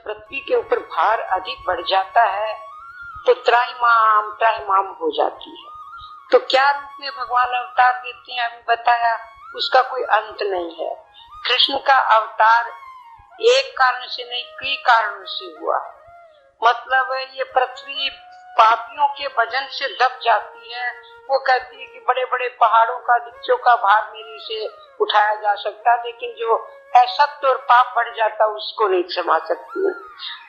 पृथ्वी के ऊपर भार अधिक बढ़ जाता है तो त्राहिमाम हो जाती है। तो क्या रूप में भगवान अवतार देते हैं अभी बताया, उसका कोई अंत नहीं है। कृष्ण का अवतार एक कारण से नहीं कई कारणों से हुआ है। मतलब ये पृथ्वी पापियों के वजन से दब जाती है। वो कहती है कि बड़े बड़े पहाड़ों का वृक्षों का भार मेरे से उठाया जा सकता, लेकिन जो असत्य और पाप बढ़ जाता उसको नहीं क्षमा सकती है।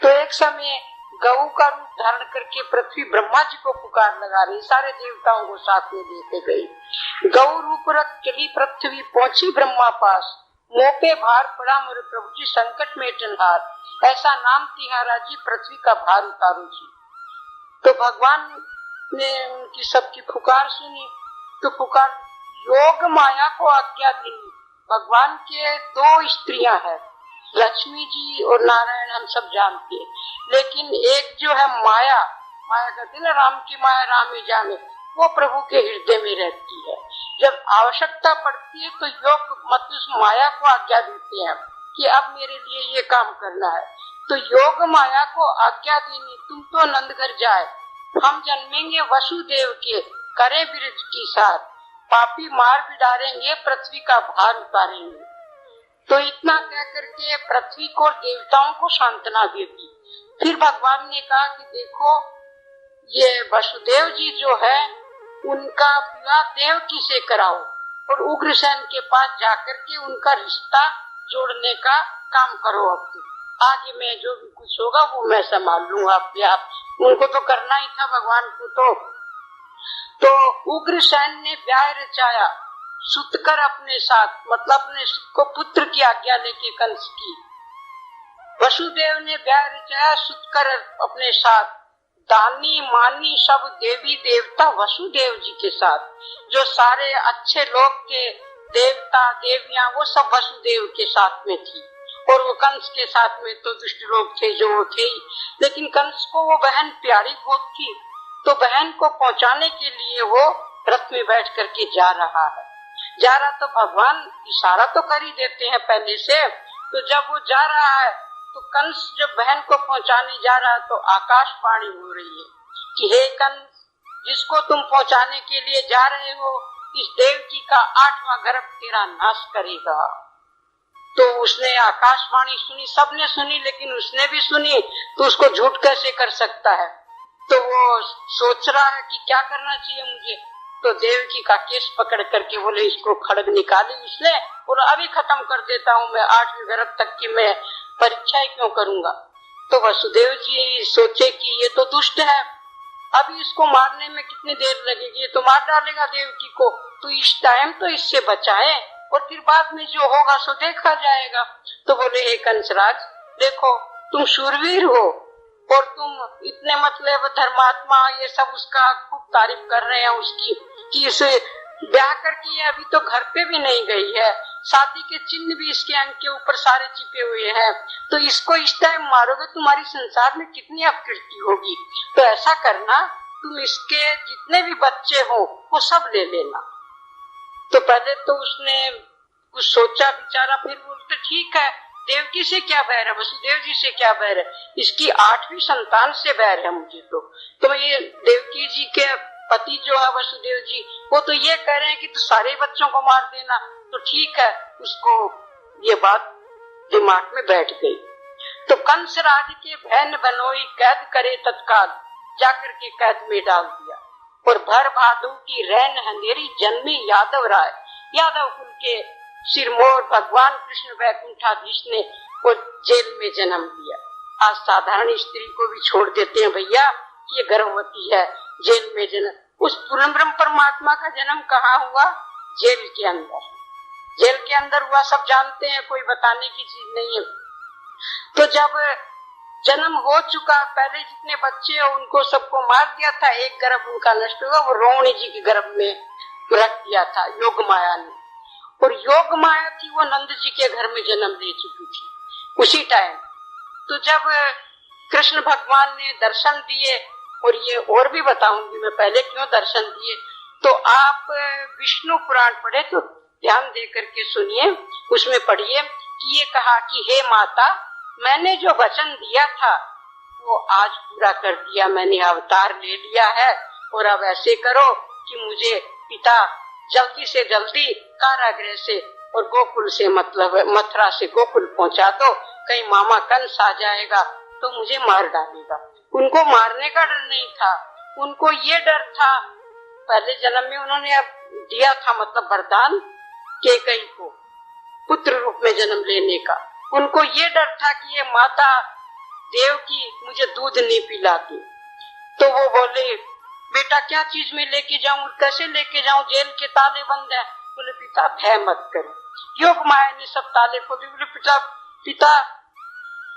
तो एक समय गऊ का रूप धारण करके पृथ्वी ब्रह्मा जी को पुकार लगा रही, सारे देवताओं को साथ में लेके गई। गऊ रूप रख चली पृथ्वी, पहुंची ब्रह्मा पास, मुंह पे भार पड़ा मोरे प्रभु जी संकट में टनहार, ऐसा नाम तिहारा जी पृथ्वी का भार उतारो जी। तो भगवान ने उनकी सबकी पुकार सुनी, तो पुकार योग माया को आज्ञा दी। भगवान के दो स्त्रियां हैं, लक्ष्मी जी और नारायण, हम सब जानते हैं, लेकिन एक जो है माया कहते ना राम की माया राम ही जाने, वो प्रभु के हृदय में रहती है। जब आवश्यकता पड़ती है तो योग मतलब माया को आज्ञा देते हैं कि अब मेरे लिए ये काम करना है। तो योग माया को आज्ञा देनी, तुम तो नंद घर जाए, हम जन्मेंगे वसुदेव के, करें ब्रज की साथ, पापी मार भी डालेंगे, पृथ्वी का भार उतारेंगे। तो इतना कह करके पृथ्वी को देवताओं को सांत्वना दे दी। फिर भगवान ने कहा कि देखो ये वसुदेव जी जो है उनका विवाह देवकी से कराओ और उग्रसेन के पास जाकर के उनका रिश्ता जोड़ने का काम करो। अब तो आगे में जो भी कुछ होगा वो मैं संभाल लूंगा अपने आप, उनको तो करना ही था भगवान को। तो उग्रसेन ने ब्याह रचाया सुतकर अपने साथ, मतलब अपने को पुत्र की आज्ञा लेके कंस की। वसुदेव ने ब्याह रचाया सुतकर अपने साथ, दानी मानी सब देवी देवता वसुदेव जी के साथ, जो सारे अच्छे लोग थे देवता देवियां वो सब वसुदेव के साथ में थी। और वो कंस के साथ में तो दुष्ट लोग थे जो वो थे ही, लेकिन कंस को वो बहन प्यारी बहुत थी, तो बहन को पहुंचाने के लिए वो रथ में बैठ करके जा रहा है। जा रहा तो भगवान इशारा तो कर ही देते हैं पहले से। तो जब वो जा रहा है तो कंस जब बहन को पहुंचाने जा रहा है तो आकाशवाणी हो रही है कि हे कंस, जिसको तुम पहुंचाने के लिए जा रहे हो इस देवकी का 8वां गर्भ तेरा नाश करेगा। तो उसने आकाशवाणी सुनी, सबने सुनी, लेकिन उसने भी सुनी तो उसको झूठ कैसे कर सकता है। तो वो सोच रहा है कि क्या करना चाहिए मुझे। तो देवकी का केस पकड़ करके बोले इसको खड़ग निकाली उसने और अभी खत्म कर देता हूँ मैं, 8वें गर्भ तक की मैं परीक्षा क्यों करूंगा। तो वसुदेव जी सोचे कि ये तो दुष्ट है, अभी इसको मारने में कितनी देर लगेगी, ये तो मार डालेगा देवकी को, तो इस टाइम तो इससे बचाए और फिर बाद में जो होगा सो देखा जाएगा। तो बोले हे कंसराज, देखो तुम शूरवीर हो और तुम इतने मतलब धर्मात्मा, ये सब उसका खूब तारीफ कर रहे हैं उसकी कि इसे ब्याह करके अभी तो घर पे भी नहीं गई है, शादी के चिन्ह भी इसके अंग के ऊपर सारे चिपे हुए हैं, तो इसको इस टाइम मारोगे तुम्हारी संसार में कितनी अपकीर्ति होगी। तो ऐसा करना, तुम इसके जितने भी बच्चे हो वो सब ले लेना। तो पहले तो उसने कुछ सोचा बिचारा, फिर बोलते ठीक है, देवकी से क्या बैर है, वसुदेव जी से क्या बैर है, इसकी 8वीं संतान से बैर है मुझे। तो ये देवकी जी के पति जो है वसुदेव जी, वो तो ये कह रहे हैं कि तो सारे बच्चों को मार देना। तो ठीक है, उसको ये बात दिमाग में बैठ गई। तो कंस राज के बहन बनोई कैद करे तत्काल, जाकर के कैद में डाल दिया। और भर भादु की रैन अंधेरी जन्मी यादव राय, यादव कुल के सिरमौर भगवान कृष्ण वैकुंठाधीश ने वो जेल में जन्म दिया। आज साधारण स्त्री को भी छोड़ देते हैं भैया कि ये गर्भवती है, जेल में जन्म। उस पूर्ण परमात्मा का जन्म कहाँ हुआ? जेल के अंदर। जेल के अंदर हुआ, सब जानते हैं, कोई बताने की चीज नहीं है। तो जब जन्म हो चुका, पहले जितने बच्चे हैं उनको सबको मार दिया था, एक गर्भ उनका नष्ट हुआ, वो रोहिणी जी के गर्भ में रख दिया था योग माया ने। और योग माया थी वो नंद जी के घर में जन्म ले चुकी थी उसी टाइम। तो जब कृष्ण भगवान ने दर्शन दिए, और ये और भी बताऊंगी मैं पहले क्यों दर्शन दिए, तो आप विष्णु पुराण पढ़े तो ध्यान दे करके सुनिए, उसमें पढ़िए कि ये कहा कि हे माता, मैंने जो वचन दिया था वो आज पूरा कर दिया, मैंने अवतार ले लिया है। और अब ऐसे करो कि मुझे पिता जल्दी से जल्दी कारागृह से और गोकुल से, मतलब मथुरा से गोकुल पहुंचा दो, कहीं मामा कंस आ जाएगा तो मुझे मार डालेगा। उनको मारने का डर नहीं था, उनको ये डर था, पहले जन्म में उन्होंने अब दिया था मतलब वरदान कैकेयी को पुत्र रूप में जन्म लेने का। उनको ये डर था कि ये माता देवकी मुझे दूध नहीं पिलाती। तो वो बोले बेटा क्या चीज में लेके जाऊं, कैसे लेके जाऊं, जेल के ताले बंद है। बोले पिता भय मत करो। योग माया ने सब ताले खोले। बोले पिता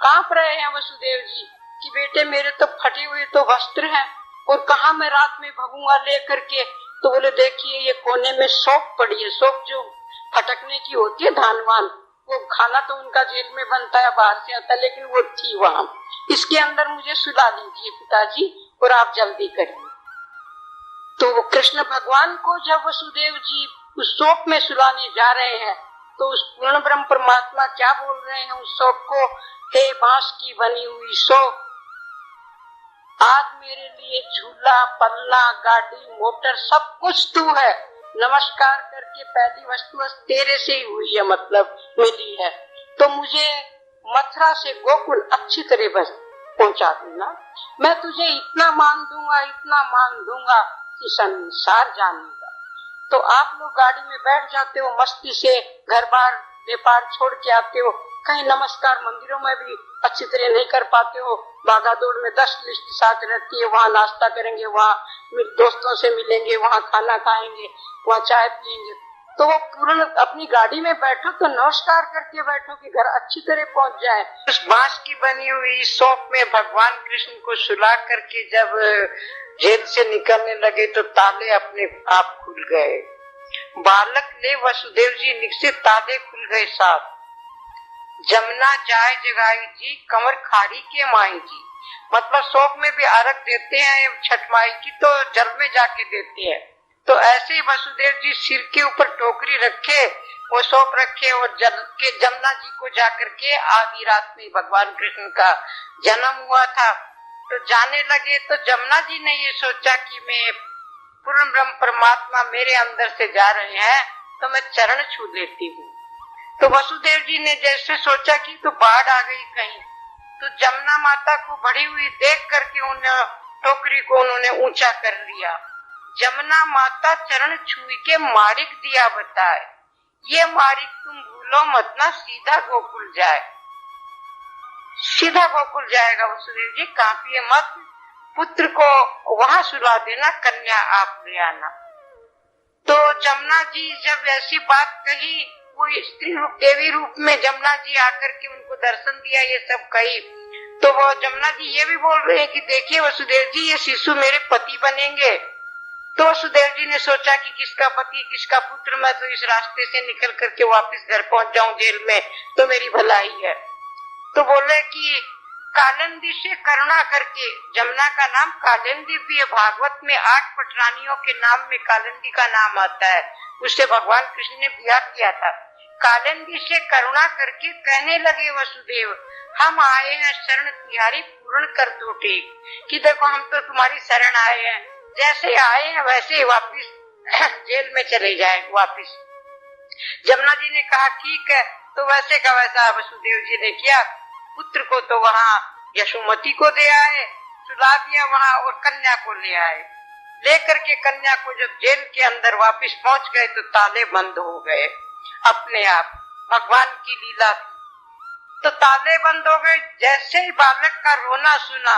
कांप रहे हैं वसुदेव जी कि बेटे मेरे तो फटे हुए तो वस्त्र हैं और कहाँ मैं रात में भगूंगा लेकर के। तो बोले देखिए ये कोने में सौंफ पड़ी है, सौंफ जो फटकने की होती है धानवान, वो खाना तो उनका जेल में बनता है, बाहर से आता है, लेकिन वो थी वहां, इसके अंदर मुझे सुला लीजिए पिताजी और आप जल्दी करिए। तो वो कृष्ण भगवान को जब वसुदेव जी उस सौंफ में सुलाने जा रहे हैं तो उस पूर्ण ब्रह्म परमात्मा क्या बोल रहे हैं उस सौंफ को, हे बांस की बनी हुई सौंफ, आज मेरे लिए झूला पल्ला गाड़ी मोटर सब कुछ तू है, नमस्कार करके पहली वस्तु तेरे से ही हुई है, मतलब मिली है। तो मुझे मथुरा से गोकुल अच्छी तरह बस पहुंचा देना, मैं तुझे इतना मान दूंगा कि संसार जानेगा। तो आप लोग गाड़ी में बैठ जाते हो, मस्ती से घर बार व्यापार छोड़ के आते हो, कहीं नमस्कार मंदिरों में भी अच्छी तरह नहीं कर पाते हो, भागा दौड़ में 10 लिस्ट साथ रहती है, वहाँ नाश्ता करेंगे, वहाँ दोस्तों से मिलेंगे, वहाँ खाना खाएंगे, वहाँ चाय पियेंगे। तो वो पूर्ण अपनी गाड़ी में बैठो तो नमस्कार करके बैठो कि घर अच्छी तरह पहुंच जाए। उस बांस की बनी हुई सौंफ में भगवान कृष्ण को सुला करके जब जेल से निकलने लगे तो ताले अपने आप खुल गए। बालक ले वसुदेव जी निकसे ताले खुल गए साथ। जमुना जाए जगाई जी कंवर खारी के माई जी, मतलब सौंफ में भी अर्घ देते हैं छठ माई की तो जल में जाके देते हैं। तो ऐसे ही वसुदेव जी सिर के ऊपर टोकरी रखे, वो सौंप रखे और जल के जमुना जी को जाकर के आधी रात में भगवान कृष्ण का जन्म हुआ था। तो जाने लगे तो जमुना जी ने ये सोचा कि मैं पूर्ण ब्रह्म परमात्मा मेरे अंदर से जा रहे हैं तो मैं चरण छू लेती हूँ। तो वसुदेव जी ने जैसे सोचा कि तो बाढ़ आ गई कहीं, तो जमुना माता को बढ़ी हुई देख करके उन टोकरी को उन्होंने ऊंचा कर लिया। जमुना माता चरण छुई के मारिक दिया बताए, ये मारिक तुम भूलो मत ना, सीधा गोकुल जाए, सीधा गोकुल जाएगा वसुदेव जी, कांपिए मत, पुत्र को वहां सुला देना, कन्या आप ले आना। तो जमुना जी जब ऐसी बात कही, वो स्त्री रूप देवी रूप में जमुना जी आकर के उनको दर्शन दिया, ये सब कही, तो वो जमुना जी ये भी बोल रहे हैं कि देखिए वसुदेव जी ये शिशु मेरे पति बनेंगे। तो वसुदेव जी ने सोचा कि किसका पति किसका पुत्र, मैं तो इस रास्ते से निकल करके वापस घर पहुंच जाऊं जेल में तो मेरी भलाई है। तो बोले कि कालिंदी से करुणा करके, जमुना का नाम कालिंदी भी है, भागवत में 8 पटरानियों के नाम में कालिंदी का नाम आता है, उससे भगवान कृष्ण ने ब्याह किया था। कालिंदी से करुणा करके कहने लगे वसुदेव, हम आए हैं शरण तिहारी, पूर्ण कर दो टेक, कि देखो हम तो तुम्हारी शरण आए हैं, जैसे आए हैं वैसे ही वापिस जेल में चले जाए वापिस। जमुना जी ने कहा ठीक है, तो वैसे का वैसा वसुदेव जी ने किया, पुत्र को तो वहाँ यशोमती को दे आए, सुला दिया वहाँ, और कन्या को ले आए। लेकर के कन्या को जब जेल के अंदर वापस पहुंच गए तो ताले बंद हो गए अपने आप, भगवान की लीला थी। तो ताले बंद हो गए। जैसे ही बालक का रोना सुना,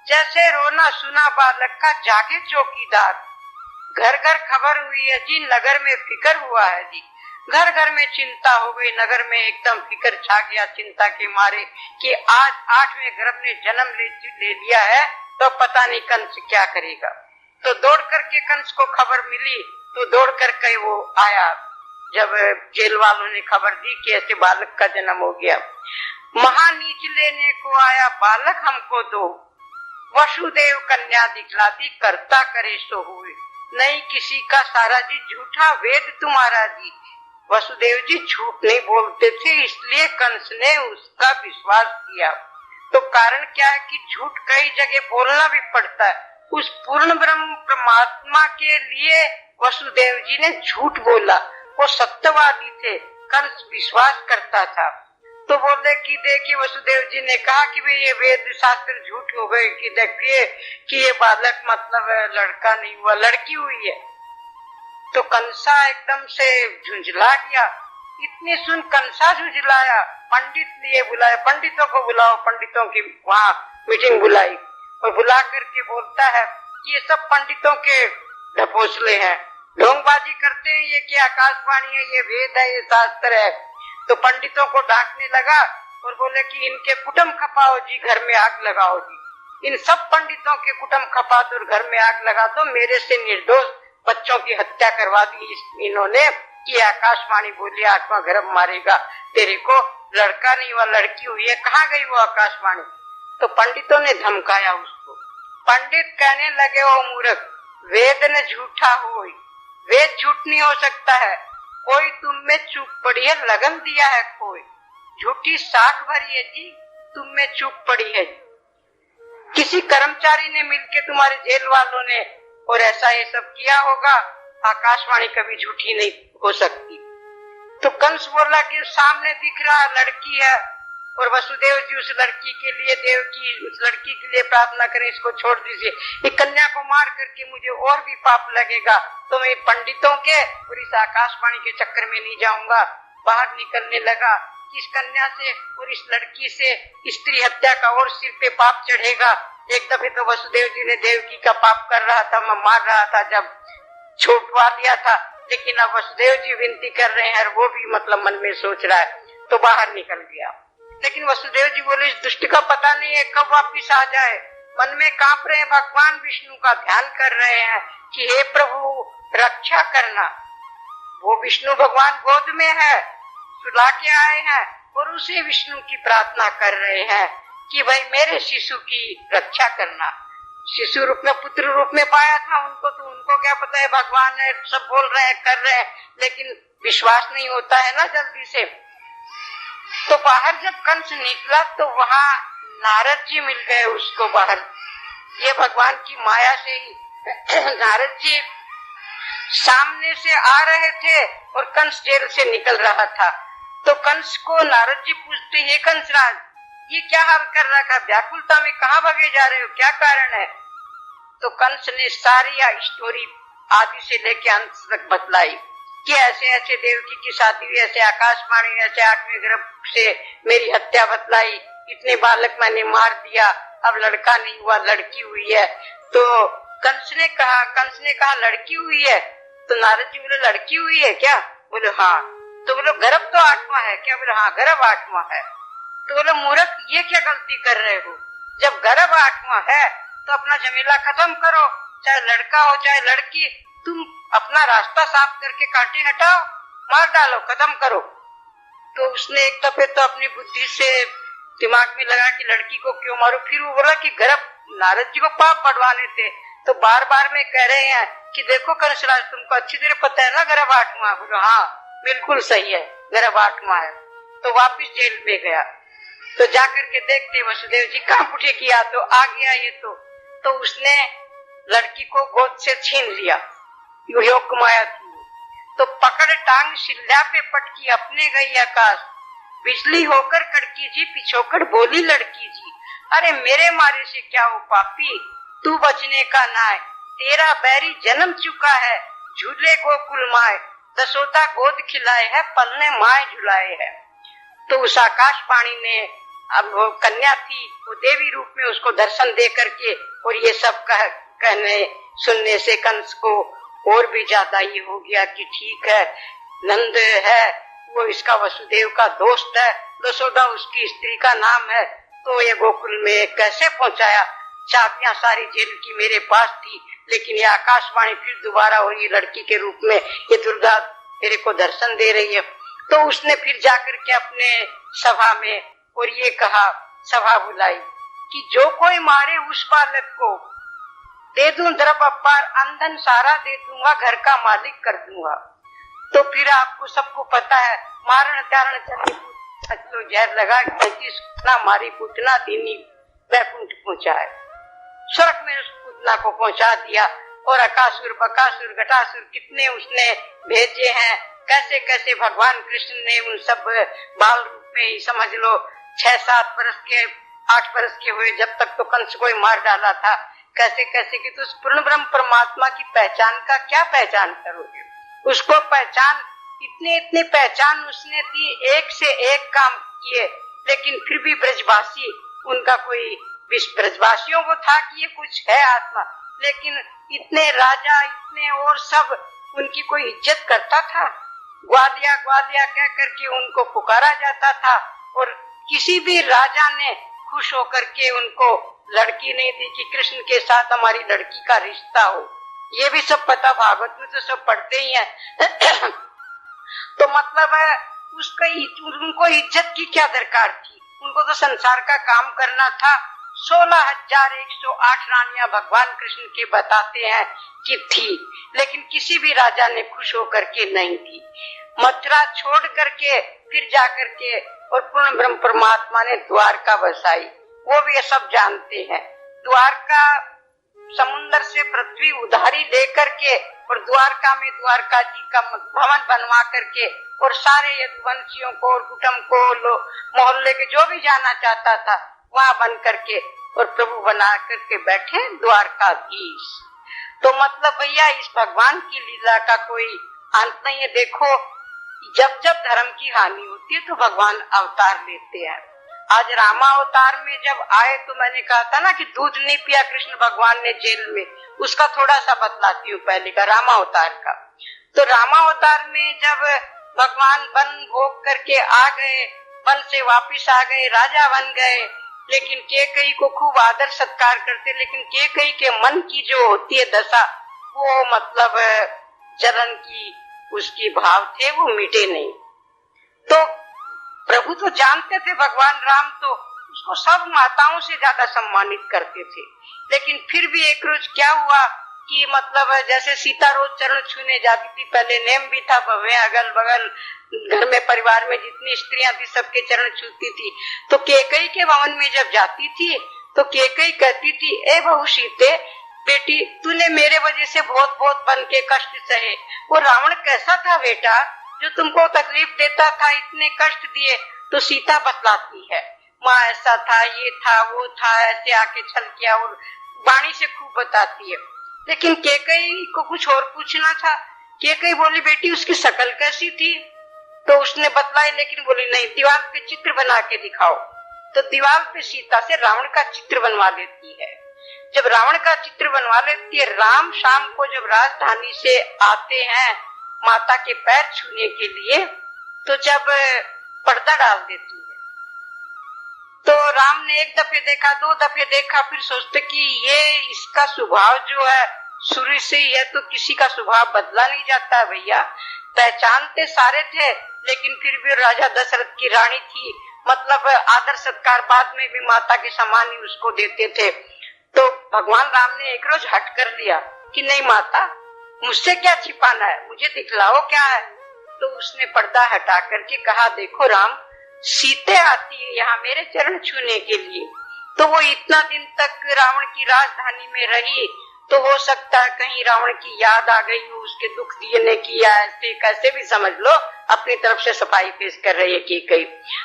जैसे रोना सुना बालक का, जागे चौकीदार, घर घर खबर हुई है जी, नगर में फिक्र हुआ है जी, घर घर में चिंता हो गई, नगर में एकदम फिक्र छा गया चिंता के मारे कि आज 8वें गर्भ ने जन्म ले लिया है तो पता नहीं कंस क्या करेगा। तो दौड़ करके कंस को खबर मिली, तो दौड़ करके वो आया, जब जेल वालों ने खबर दी कि ऐसे बालक का जन्म हो गया। महानीच लेने को आया बालक हमको दो, वसुदेव कन्या दिखलाती, करता करे सो हुए, नहीं किसी का सारा जी, झूठा वेद तुम्हारा जी, वसुदेव जी झूठ नहीं बोलते थे, इसलिए कंस ने उसका विश्वास किया। तो कारण क्या है कि झूठ कई जगह बोलना भी पड़ता है। उस पूर्ण ब्रह्म परमात्मा के लिए वसुदेव जी ने झूठ बोला। वो सत्यवादी थे, कंस विश्वास करता था। तो बोले कि देखिए, वसुदेव जी ने कहा कि भाई ये वेद शास्त्र झूठ हो गए, कि देखिए कि ये बालक मतलब लड़का नहीं हुआ, लड़की हुई है। तो कंसा एकदम से झुंझला गया। इतनी सुन कंसा झुंझलाया, पंडित लिए बुलाया, पंडितों को बुलाओ, पंडितों की वहाँ मीटिंग बुलाई और बुला करके बोलता है कि ये सब पंडितों के ढपोसले हैं, ढोंगबाजी करते हैं, ये क्या आकाशवाणी है, ये वेद है, ये शास्त्र है। तो पंडितों को डांटने लगा और बोले कि इनके कुटुम्ब खपाओ जी, घर में आग लगाओ जी। इन सब पंडितों के कुटुम्ब खपा दो, घर में आग लगा दो। मेरे से निर्दोष बच्चों की हत्या करवा दी इन्होंने कि आकाशवाणी बोली आत्मा गर्भ मारेगा तेरे को, लड़का नहीं हुआ लड़की हुई है, कहाँ गई वो आकाशवाणी। तो पंडितों ने धमकाया उसको। पंडित कहने लगे, ओ मूर्ख, वेद ने झूठा हो, वेद झूठ नहीं हो सकता है, कोई तुम में चूक पड़ी है, लगन दिया है कोई, झूठी साख भरी है जी, तुम में चूक पड़ी है। किसी कर्मचारी ने मिलके तुम्हारे जेल वालों ने और ऐसा ये सब किया होगा, आकाशवाणी कभी झूठी नहीं हो सकती। तो कंस बोला कि सामने दिख रहा लड़की है और वसुदेव जी उस लड़की के लिए, देव की उस लड़की के लिए प्रार्थना करें, इसको छोड़ दीजिए, इस कन्या को मार करके मुझे और भी पाप लगेगा, तो मैं पंडितों के और इस आकाशवाणी के चक्कर में नहीं जाऊंगा। बाहर निकलने लगा, इस कन्या से और इस लड़की से स्त्री हत्या का और सिर पे पाप चढ़ेगा। एक दफे तो वसुदेव जी ने देवकी का पाप कर रहा था, मैं मार रहा था, जब छुटवा लिया था, लेकिन अब वसुदेव जी विनती कर रहे हैं और वो भी मतलब मन में सोच रहा है, तो बाहर निकल गया। लेकिन वसुदेव जी बोले इस दुष्ट का पता नहीं है कब वापिस आ जाए। मन में कांप रहे हैं, भगवान विष्णु का ध्यान कर रहे हैं कि हे प्रभु रक्षा करना। वो विष्णु भगवान गोद में है, सुला के आए हैं और उसे विष्णु की प्रार्थना कर रहे हैं कि भाई मेरे शिशु की रक्षा करना। शिशु रूप में, पुत्र रूप में पाया था उनको, तो उनको क्या पता है भगवान है, सब बोल रहे हैं कर रहे हैं, लेकिन विश्वास नहीं होता है ना जल्दी से। तो बाहर जब कंस निकला तो वहाँ नारद जी मिल गए उसको बाहर। ये भगवान की माया से ही नारद जी सामने से आ रहे थे और कंस जेल से निकल रहा था। तो कंस को नारद जी पूछते, हे कंसराज, ये क्या हाल कर रखा, व्याकुलता में कहाँ भागे जा रहे हो, क्या कारण है। तो कंस ने सारी स्टोरी आदि से लेके अंत तक बतलाई कि ऐसे ऐसे देवकी की शादी हुई, ऐसे आकाशवाणी, ऐसे 8वें गर्भ से मेरी हत्या बतलाई, इतने बालक मैंने मार दिया, अब लड़का नहीं हुआ लड़की हुई है। तो कंस ने कहा लड़की हुई है। तो नारद जी बोले लड़की हुई है क्या, बोले हाँ। तो बोले गर्भ तो 8वां है क्या, बोले हाँ गर्भ 8वां है। तो बोले मूर्ख ये क्या गलती कर रहे हो, जब गर्भ 8वां है तो अपना झमेला खत्म करो, चाहे लड़का हो चाहे लड़की, तुम अपना रास्ता साफ करके कांटे हटाओ, मार डालो, खत्म करो। तो उसने एक दफे तो अपनी बुद्धि से दिमाग में लगा कि लड़की को क्यों मारो, फिर वो बोला कि गर्भ, नारद जी को पाप बढ़वाने थे, तो बार बार में कह रहे हैं कि देखो कंसराज तुमको अच्छी तरह पता है ना गर्भ 8वां, बोलो हाँ बिल्कुल सही है गर्भ 8वां है। तो वापिस जेल में गया, तो जाकर के देखते वसुदेव जी कहाँ पुठे किया, तो आ गया ये तो उसने लड़की को गोद से छीन लिया, योग माया थी। तो पकड़ टांग शिल्या पे पटकी, अपने गई आकाश, बिजली होकर कड़की जी, पिछोकर बोली लड़की जी, अरे मेरे मारे से क्या हो पापी, तू बचने का नाय, तेरा बैरी जन्म चुका है, झूले गोकुल माए, दशोदा गोद खिलाए है, पलने माए झुलाए है। तो उस आकाशवाणी ने, अब वो कन्या थी, वो देवी रूप में उसको दर्शन दे करके, और ये सब कहने सुनने से कंस को और भी ज्यादा ये हो गया कि ठीक है, नंद है वो इसका वसुदेव का दोस्त है, दशोदा उसकी स्त्री का नाम है, तो ये गोकुल में कैसे पहुंचाया, चाबियां सारी जेल की मेरे पास थी, लेकिन ये आकाशवाणी फिर दोबारा और ये लड़की के रूप में ये दुर्गा तेरे को दर्शन दे रही है। तो उसने फिर जाकर के अपने सभा में और ये कहा, सभा बुलाई कि जो कोई मारे उस बालक को दे दूं द्रव्य अपार, अंधन सारा दे दूंगा, घर का मालिक कर दूंगा। तो फिर आपको सबको पता है, मारण त्यारण चली लो जहर लगा ना मारी पूतना दीनी वैकुंठ पहुंचाए। स्वर्ग में उस पूतना को पहुंचा दिया। और अकासुर बकासुर घटासुर कितने उसने भेजे हैं, कैसे कैसे भगवान कृष्ण ने उन सब बाल रूप में ही समझ लो 6-7 वर्ष के 8 वर्ष के हुए जब तक तो कंस को ही मार डाला था। कैसे कैसे कि तो उस पूर्ण ब्रह्म परमात्मा की पहचान का क्या पहचान करोगे? उसको पहचान इतने पहचान उसने दी, एक से एक काम किए, लेकिन फिर भी ब्रजवासी उनका कोई ब्रजवासियों को था कि ये कुछ है आत्मा, लेकिन इतने राजा इतने और सब उनकी कोई इज्जत करता था? ग्वालिया ग्वालिया कह करके उनको पुकारा जाता था और किसी भी राजा ने खुश होकर के उनको लड़की नहीं दी कि कृष्ण के साथ हमारी लड़की का रिश्ता हो। ये भी सब पता, भागवत में तो सब पढ़ते ही हैं। तो मतलब है उनको इज्जत की क्या दरकार थी? उनको तो संसार का काम करना था। 16,108 रानियां भगवान कृष्ण के बताते हैं कि थी, लेकिन किसी भी राजा ने खुश होकर के नहीं दी। मथुरा छोड़ करके फिर जाकर के और पूर्ण ब्रह्म परमात्मा ने द्वारका बसाई, वो भी ये सब जानते हैं। द्वारका समुन्द्र से पृथ्वी उधारी लेकर के और द्वारका में द्वारका जी का भवन बनवा करके और सारे यदुवंशियों को और कुटुंब को मोहल्ले के जो भी जाना चाहता था वहां बन करके और प्रभु बना करके बैठे द्वारकाधीश। तो मतलब भैया इस भगवान की लीला का कोई अंत नहीं है। देखो जब जब धर्म की हानि होती है तो भगवान अवतार लेते हैं। आज रामा अवतार में जब आए तो मैंने कहा था ना कि दूध नहीं पिया कृष्ण भगवान ने जेल में, उसका थोड़ा सा बतलाती हूँ पहले का रामा अवतार का। तो रामा अवतार में जब भगवान वन भोग करके आ गए, वन से वापिस आ गए, राजा बन गए, लेकिन केकई को खूब आदर सत्कार करते, लेकिन केकई के मन की जो होती है दशा, वो मतलब जलन की उसकी भाव थे वो मिटे नहीं। तो प्रभु तो जानते थे भगवान राम तो उसको सब माताओं से ज्यादा सम्मानित करते थे, लेकिन फिर भी एक रोज क्या हुआ कि मतलब जैसे सीता रोज चरण छूने जाती थी, पहले नेम भी था, भव्य अगल बगल घर में परिवार में जितनी स्त्रियां थी सबके चरण छूती थी। तो केकई के भवन में जब जाती थी तो केकई कहती थी, ए बहू सीते बेटी तूने मेरे वजह से बहुत बहुत बन के कष्ट सहे, वो रावण कैसा था बेटा जो तुमको तकलीफ देता था, इतने कष्ट दिए। तो सीता बतलाती है, माँ ऐसा था, ये था, वो था, ऐसे आके छल किया, और वाणी से खूब बताती है। लेकिन केकई को कुछ और पूछना था। केकई बोली बेटी उसकी शक्ल कैसी थी? तो उसने बतलाई, लेकिन बोली नहीं दीवार पे चित्र बना के दिखाओ। तो दीवार पे सीता से रावण का चित्र बनवा लेती है। जब रावण का चित्र बनवा लेती है, राम शाम को जब राजधानी से आते हैं माता के पैर छूने के लिए, तो जब पर्दा डाल देती है तो राम ने एक दफे देखा, 2 दफे देखा, फिर सोचते कि ये इसका स्वभाव जो है शुरू से ही है, तो किसी का स्वभाव बदला नहीं जाता भैया। पहचानते सारे थे, लेकिन फिर भी राजा दशरथ की रानी थी, मतलब आदर सत्कार बाद में भी माता के समान ही उसको देते थे। तो भगवान राम ने एक रोज हट कर लिया कि नहीं माता मुझसे क्या छिपाना है, मुझे दिखलाओ क्या है। तो उसने पर्दा हटा करके कहा, देखो राम सीते आती है यहाँ मेरे चरण छूने के लिए, तो वो इतना दिन तक रावण की राजधानी में रही, तो हो सकता है कहीं रावण की याद आ गई हो, उसके दुख देने की, या ऐसे कैसे भी समझ लो अपनी तरफ से सफाई पेश कर रही है केकई।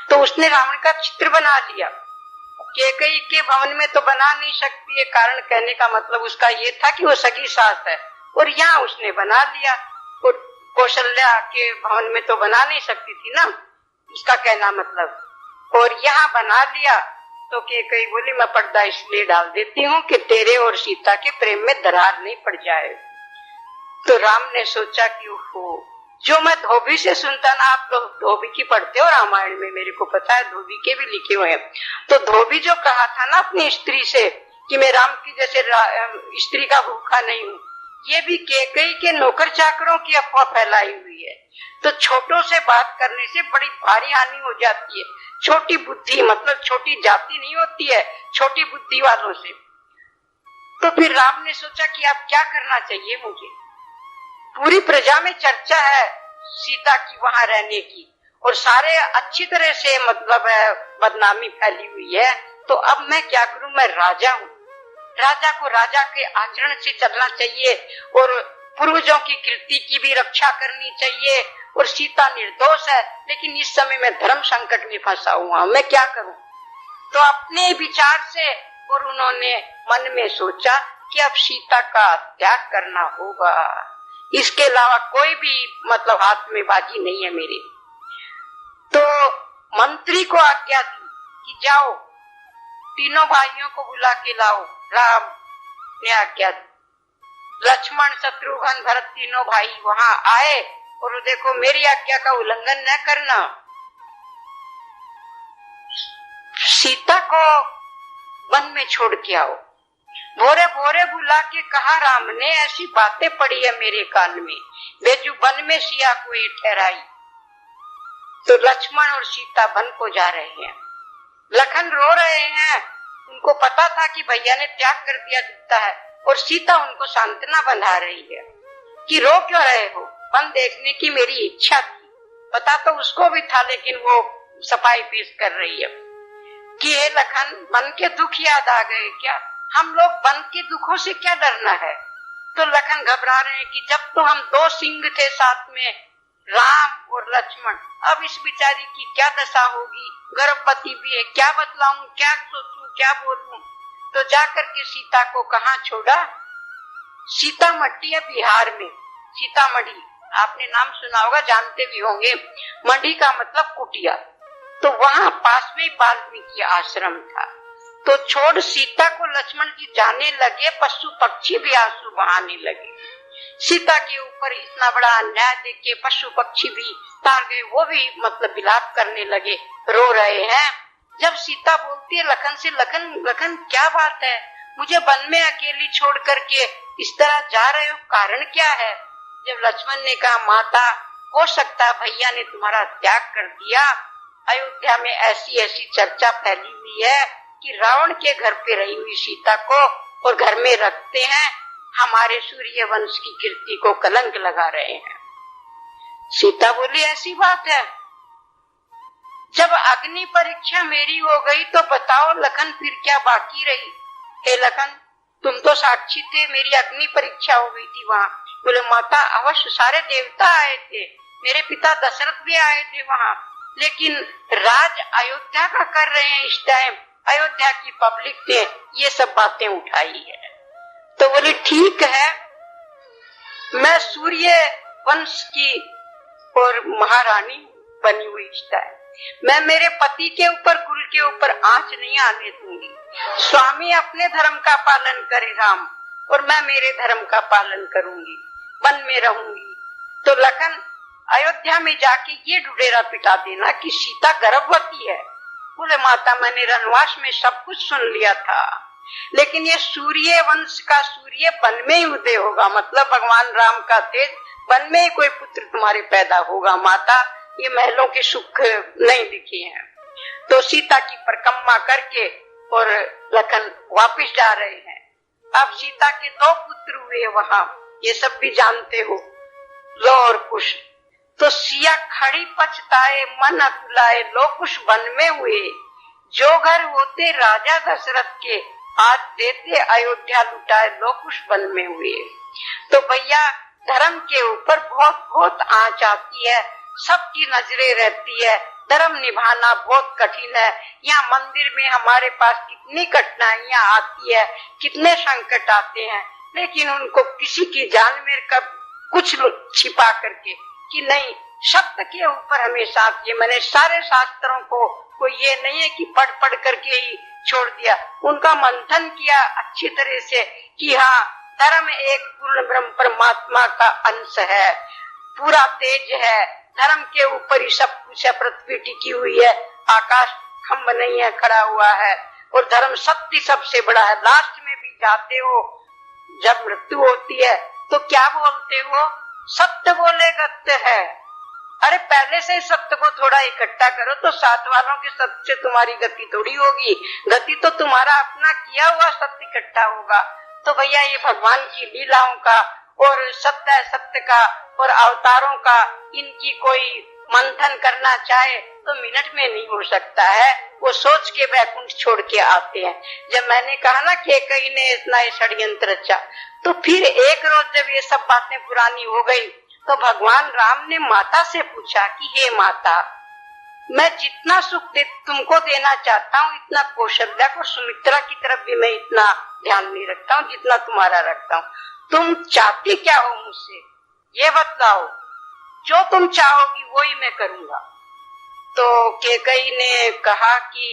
तो उसने रावण का चित्र बना लिया। केकई के भवन में तो बना नहीं सकती है, कारण कहने का मतलब उसका ये था कि वो सगी सास है, और यहाँ उसने बना लिया। कौशल्या के भवन में तो बना नहीं सकती थी ना, उसका कहना मतलब, और यहाँ बना लिया। तो केकई बोली मैं पर्दा इसलिए डाल देती हूँ कि तेरे और सीता के प्रेम में दरार नहीं पड़ जाए। तो राम ने सोचा कि ओहो, जो मैं धोबी से सुनता ना, आप तो धोबी की पढ़ते हो रामायण में, मेरे को पता है धोबी के भी लिखे हुए हैं। तो धोबी जो कहा था ना अपनी स्त्री से कि मैं राम की जैसे स्त्री का भूखा नहीं हूँ, ये भी केकई के नौकर चाकरों की अफवाह फैलाई हुई है। तो छोटों से बात करने से बड़ी भारी हानि हो जाती है। छोटी बुद्धि मतलब छोटी जाति नहीं होती है, छोटी बुद्धि वालों से। तो फिर राम ने सोचा कि अब क्या करना चाहिए मुझे, पूरी प्रजा में चर्चा है, सीता की वहां रहने की, और सारे अच्छी तरह से मतलब बदनामी फैली हुई है। तो अब मैं क्या करूं, मैं राजा हूं, राजा को राजा के आचरण से चलना चाहिए और पूर्वजों की कीर्ति की भी रक्षा करनी चाहिए। और सीता निर्दोष है, लेकिन इस समय मैं धर्म संकट में फंसा हुआ हूं, मैं क्या करूं। तो अपने विचार से और उन्होंने मन में सोचा कि अब सीता का त्याग करना होगा, इसके अलावा कोई भी मतलब हाथ में बाजी नहीं है मेरे। तो मंत्री को आज्ञा दी कि जाओ तीनों भाइयों को बुला के लाओ। राम ने आज्ञा दी, लक्ष्मण शत्रुघ्न भरत तीनों भाई वहां आए और देखो मेरी आज्ञा का उल्लंघन न करना। सीता को वन में छोड़ के आओ। भोरे भोरे बुला के कहा, राम ने ऐसी बातें पड़ी है मेरे कान में, बेजू वन में सिया को ठहराई। तो लक्ष्मण और सीता वन को जा रहे हैं, लखन रो रहे हैं, उनको पता था कि भैया ने त्याग कर दिया दिखता है, और सीता उनको सांत्वना बंधा रही है कि रो क्यों रहे हो, वन देखने की मेरी इच्छा थी। पता तो उसको भी था, लेकिन वो सफाई पेश कर रही है कि हे लखन, वन के दुख याद आ गए क्या, हम लोग वन के दुखों से क्या डरना है। तो लखन घबरा रहे हैं कि जब तो हम दो सिंह थे साथ में, राम और लक्ष्मण, अब इस बिचारी की क्या दशा होगी, गर्भवती भी है, क्या बतलाऊं, क्या सोचूं, क्या बोलूं। तो जाकर के सीता को कहाँ छोड़ा, सीतामढ़ी है बिहार में, सीतामढ़ी आपने नाम सुना होगा, जानते भी होंगे, मढ़ी का मतलब कुटिया। तो वहां पास में वाल्मीकि आश्रम था। तो छोड़ सीता को लक्ष्मण जी जाने लगे, पशु पक्षी भी आंसू बहाने लगे। सीता के ऊपर इतना बड़ा अन्याय देख के पशु पक्षी भी तार गए, वो भी मतलब विलाप करने लगे, रो रहे हैं। जब सीता बोलती है लखन से, लखन लखन क्या बात है, मुझे वन में अकेली छोड़ करके इस तरह जा रहे हो, कारण क्या है। जब लक्ष्मण ने कहा, माता हो सकता है भैया ने तुम्हारा त्याग कर दिया, अयोध्या में ऐसी ऐसी चर्चा फैली हुई है कि रावण के घर पे रही हुई सीता को और घर में रखते हैं, हमारे सूर्य वंश की कीर्ति को कलंक लगा रहे हैं। सीता बोली, ऐसी बात है, जब अग्नि परीक्षा मेरी हो गई तो बताओ लखन फिर क्या बाकी रही। हे लखन, तुम तो साक्षी थे, मेरी अग्नि परीक्षा हो गई थी वहाँ। बोले, माता अवश्य सारे देवता आए थे, मेरे पिता दशरथ भी आए थे वहाँ, लेकिन राज अयोध्या का कर रहे हैं इस टाइम, अयोध्या की पब्लिक ने ये सब बातें उठाई है। तो बोले ठीक है, मैं सूर्य वंश की और महारानी बनी हुई इस टाइम, मैं मेरे पति के ऊपर कुल के ऊपर आंच नहीं आने दूंगी। स्वामी अपने धर्म का पालन करे राम, और मैं मेरे धर्म का पालन करूंगी, वन में रहूंगी। तो लखन अयोध्या में जाके ये डुडेरा पिटा देना कि सीता गर्भवती है। बोले, माता मैंने रनवास में सब कुछ सुन लिया था, लेकिन ये सूर्य वंश का सूर्य वन में ही उदय होगा, मतलब भगवान राम का तेज, वन में ही कोई पुत्र तुम्हारे पैदा होगा माता, ये महलों के सुख नहीं दिखे हैं। तो सीता की परिक्रमा करके और लखन वापिस जा रहे हैं। अब सीता के दो पुत्र हुए वहां, ये सब भी जानते हो, लो और कुश। तो सिया खड़ी पछताए मन अकुलाए, लो कुश वन में हुए, जो घर होते राजा दशरथ के, आज देते अयोध्या लुटाए, लो कुश वन में हुए। तो भैया धर्म के ऊपर बहुत बहुत आंच आती है, सबकी नजरें रहती है, धर्म निभाना बहुत कठिन है। यहाँ मंदिर में हमारे पास कितनी कठिनाइयां आती है, कितने संकट आते हैं, लेकिन उनको किसी की जान में कब कुछ छिपा करके कि नहीं, सत्य के ऊपर हमेशा ये, मैंने सारे शास्त्रों को कोई ये नहीं है कि पढ़ पढ़ करके ही छोड़ दिया, उनका मंथन किया अच्छी तरह से कि हाँ, धर्म एक पूर्ण ब्रह्म परमात्मा का अंश है, पूरा तेज है, धर्म के ऊपर ही सब कुछ है, पृथ्वी टिकी हुई है, आकाश खम्भ नहीं है, खड़ा हुआ है, और धर्म सत्य सबसे बड़ा है। लास्ट में भी जाते हो, जब मृत्यु होती है तो क्या बोलते हो, सत्य बोले गत्य है। अरे पहले से सत्य को थोड़ा इकट्ठा करो तो साथ वालों के सत्य से तुम्हारी गति थोड़ी होगी, गति तो तुम्हारा अपना किया हुआ सत्य इकट्ठा होगा। तो भैया ये भगवान की लीलाओं का और सत्य सत्य का और अवतारों का इनकी कोई मंथन करना चाहे तो मिनट में नहीं हो सकता है। वो सोच के वैकुंठ छोड़ के आते हैं। जब मैंने कहा ना कि कहीं ने इतना षड्यंत्र रचा, तो फिर एक रोज जब ये सब बातें पुरानी हो गई तो भगवान राम ने माता से पूछा कि हे माता, मैं जितना सुख तुमको देना चाहता हूँ इतना कौशल्या और सुमित्रा की तरफ भी मैं इतना ध्यान नहीं रखता हूँ जितना तुम्हारा रखता हूँ। तुम चाहती क्या हो मुझसे, ये बतलाओ। जो तुम चाहोगी वही मैं करूंगा। तो कैकेयी ने कहा कि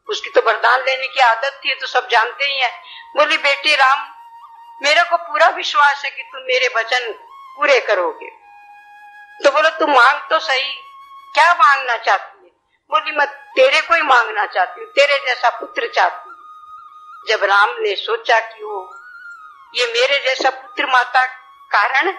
उसकी तो वरदान लेने की आदत थी, तो सब जानते ही हैं। बोली बेटे राम, मेरे को पूरा विश्वास है कि तुम मेरे वचन पूरे करोगे। तो बोलो तुम मांग तो सही, क्या मांगना चाहती है? बोली मैं तेरे को ही मांगना चाहती हूँ, तेरे जैसा पुत्र चाहती हूँ। जब राम ने सोचा कि वो ये मेरे जैसा पुत्र माता कारण,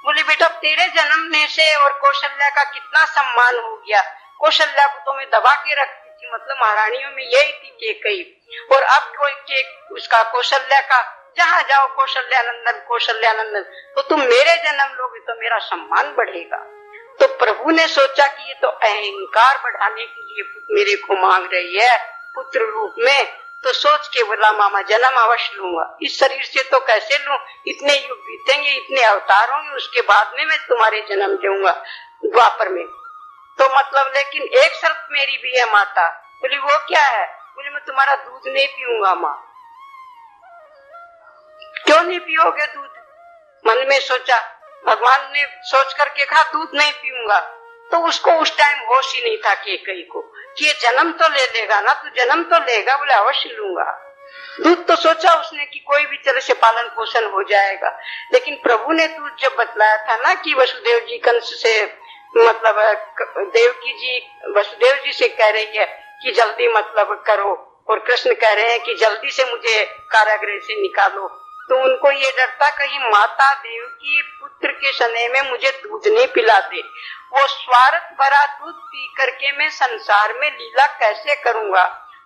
बोली बेटा तेरे जन्मने से और कौशल्या का कितना सम्मान हो गया। कौशल्या को तो मैं दबा के रखती थी, मतलब महारानियों में यही थी कैकेयी, और अब कोई उसका कौशल्या का जहाँ जाओ कौशल्यानंदन कौशल्यानंदन, तो तुम मेरे जन्म लोगे तो मेरा सम्मान बढ़ेगा। तो प्रभु ने सोचा कि ये तो अहंकार बढ़ाने के लिए मेरे को मांग रही है पुत्र रूप में, तो सोच के बोला मामा जन्म अवश्य लूंगा। इस शरीर से तो कैसे लूं, इतने युग बीतेंगे, इतने अवतार होंगे, उसके बाद में मैं तुम्हारे जन्म दूंगा द्वापर में। तो मतलब लेकिन एक शर्त मेरी भी है माता। बोली वो क्या है? बोली मैं तुम्हारा दूध नहीं पीऊंगा माँ। क्यों नहीं पियोगे दूध? मन में सोचा, भगवान ने सोच करके कहा दूध नहीं पीऊंगा। तो उसको उस टाइम होश ही नहीं था कैकेयी को कि ये जन्म तो ले लेगा ना, तो जन्म तो लेगा। बोले अवश्य लूंगा दूध। तो सोचा उसने कि कोई भी तरह से पालन पोषण हो जाएगा। लेकिन प्रभु ने दूध जब बतलाया था ना कि वसुदेव जी कंस से, मतलब देवकी जी वसुदेव जी से कह रही है कि जल्दी मतलब करो, और कृष्ण कह रहे हैं कि जल्दी से मुझे कारागृह से निकालो। तो उनको ये डर था कहीं माता देवकी पुत्र के समय में मुझे दूध नहीं पिला दे। वो स्वार्थ भरा दूध पी करके मैं संसार में लीला कैसे करूंगा।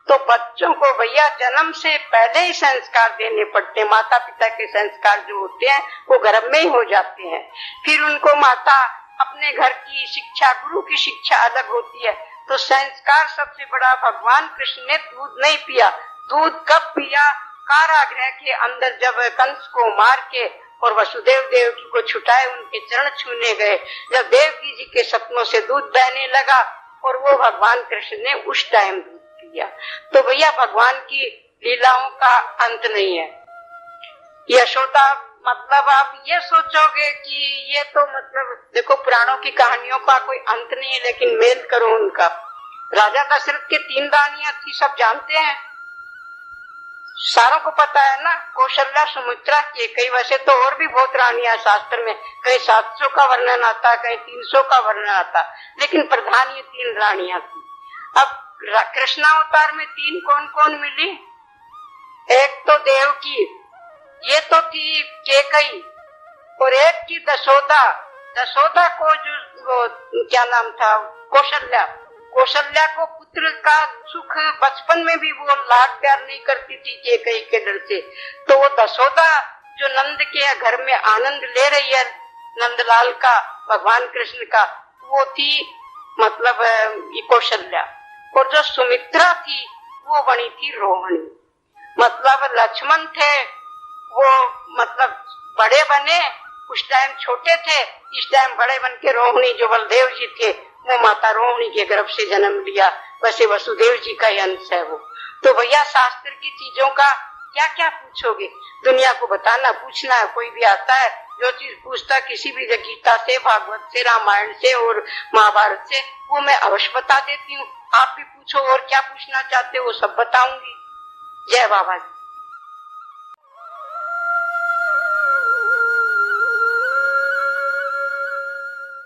तो बच्चों को भैया जन्म से पहले ही संस्कार देने पड़ते हैं। माता पिता के संस्कार जो होते हैं वो गर्भ में ही हो जाते हैं। फिर उनको माता अपने घर की शिक्षा, गुरु की शिक्षा अलग होती है। तो संस्कार सबसे बड़ा, भगवान कृष्ण ने दूध नहीं पिया। दूध कब पिया? कारागृह के अंदर जब कंस को मार के और वसुदेव देवकी को छुटाए, उनके चरण छूने गए, जब देवकी जी के सपनों से दूध बहने लगा और वो भगवान कृष्ण ने उस टाइम दूध पिया। तो भैया भगवान की लीलाओं का अंत नहीं है। यशोदा, मतलब आप ये सोचोगे कि ये तो मतलब देखो पुराणों की कहानियों का कोई अंत नहीं है, लेकिन मेल करो उनका। राजा दशरथ के 3 रानियां थी, सब जानते हैं, सारों को पता है ना। कौशल्या, सुमित्रा, कैकेयी, वैसे तो और भी बहुत रानियां शास्त्र में, कहीं 700 का वर्णन आता, कहीं 300 का वर्णन आता, लेकिन प्रधान ये 3 रानियां थी। अब कृष्णावतार में 3 कौन कौन मिली? एक तो देवकी, ये तो थी कैकेयी, और एक थी दशोदा। दशोदा को जो क्या नाम था, कौशल्या। कौशल्या को पुत्र का सुख बचपन में भी वो लाड प्यार नहीं करती थी कैकेयी के डर से। तो वो दशोदा जो नंद के घर में आनंद ले रही है, नंदलाल का, भगवान कृष्ण का, वो थी मतलब कौशल्या। और जो सुमित्रा थी वो बनी थी रोहिणी। मतलब लक्ष्मण थे वो मतलब बड़े बने, उस टाइम छोटे थे, इस टाइम बड़े बन के रोहिणी जो बलदेव जी थे वो माता रोहिणी के गर्भ से जन्म लिया। वैसे वसुदेव जी का ही अंश है वो। तो भैया शास्त्र की चीजों का क्या क्या पूछोगे, दुनिया को बताना पूछना है। कोई भी आता है जो चीज पूछता किसी भी गीता से, भागवत से, रामायण से और महाभारत से, वो मैं अवश्य बता देती हूँ। आप भी पूछो और क्या पूछना चाहते हो वो सब बताऊंगी। जय बाबा जी।